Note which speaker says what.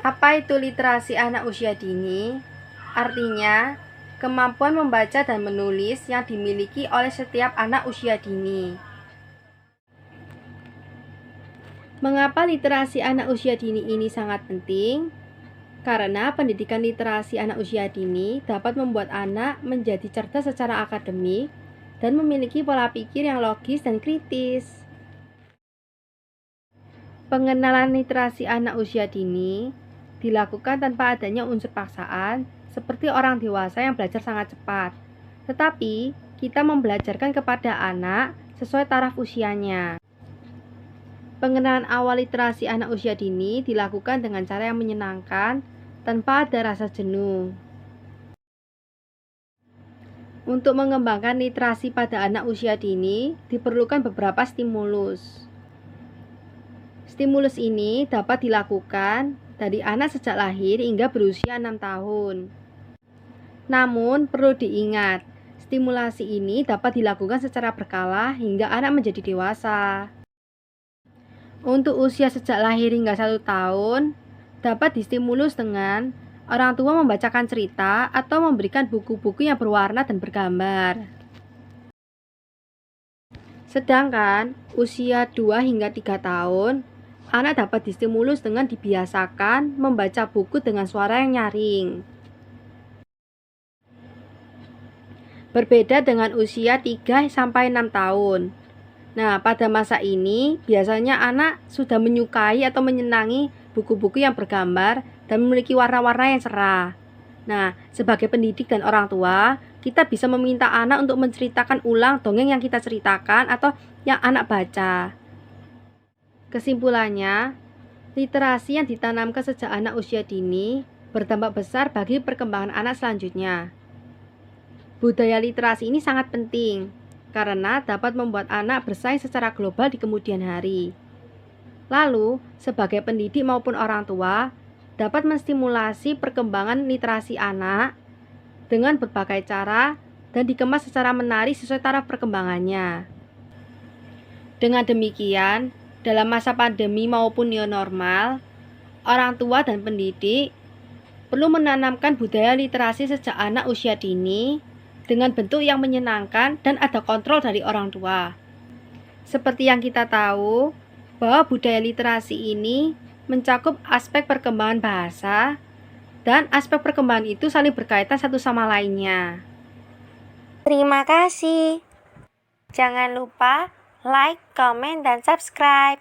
Speaker 1: Apa itu literasi anak usia dini? Artinya, kemampuan membaca dan menulis yang dimiliki oleh setiap anak usia dini. Mengapa literasi anak usia dini ini sangat penting? Karena pendidikan literasi anak usia dini dapat membuat anak menjadi cerdas secara akademik dan memiliki pola pikir yang logis dan kritis. Pengenalan literasi anak usia dini dilakukan tanpa adanya unsur paksaan, seperti orang dewasa yang belajar sangat cepat. Tetapi, kita membelajarkan kepada anak sesuai taraf usianya. Pengenalan awal literasi anak usia dini dilakukan dengan cara yang menyenangkan, tanpa ada rasa jenuh. Untuk mengembangkan literasi pada anak usia dini, diperlukan beberapa stimulus. Stimulus ini dapat dilakukan dari anak sejak lahir hingga berusia 6 tahun. Namun, perlu diingat, stimulasi ini dapat dilakukan secara berkala hingga anak menjadi dewasa. Untuk usia sejak lahir hingga 1 tahun, dapat distimulus dengan orang tua membacakan cerita atau memberikan buku-buku yang berwarna dan bergambar. Sedangkan usia 2 hingga 3 tahun, anak dapat distimulus dengan dibiasakan membaca buku dengan suara yang nyaring. Berbeda dengan usia 3-6 tahun. Nah, pada masa ini, biasanya anak sudah menyukai atau menyenangi buku-buku yang bergambar dan memiliki warna-warna yang cerah. Nah, sebagai pendidik dan orang tua, kita bisa meminta anak untuk menceritakan ulang dongeng yang kita ceritakan atau yang anak baca. Kesimpulannya, literasi yang ditanamkan sejak anak usia dini berdampak besar bagi perkembangan anak selanjutnya. Budaya literasi ini sangat penting, karena dapat membuat anak bersaing secara global di kemudian hari. Lalu, sebagai pendidik maupun orang tua, dapat menstimulasi perkembangan literasi anak dengan berbagai cara dan dikemas secara menarik sesuai taraf perkembangannya. Dengan demikian, dalam masa pandemi maupun new normal, orang tua dan pendidik perlu menanamkan budaya literasi sejak anak usia dini dengan bentuk yang menyenangkan dan ada kontrol dari orang tua. Seperti yang kita tahu, bahwa budaya literasi ini mencakup aspek perkembangan bahasa, dan aspek perkembangan itu saling berkaitan satu sama lainnya.
Speaker 2: Terima kasih. Jangan lupa like, comment, dan subscribe.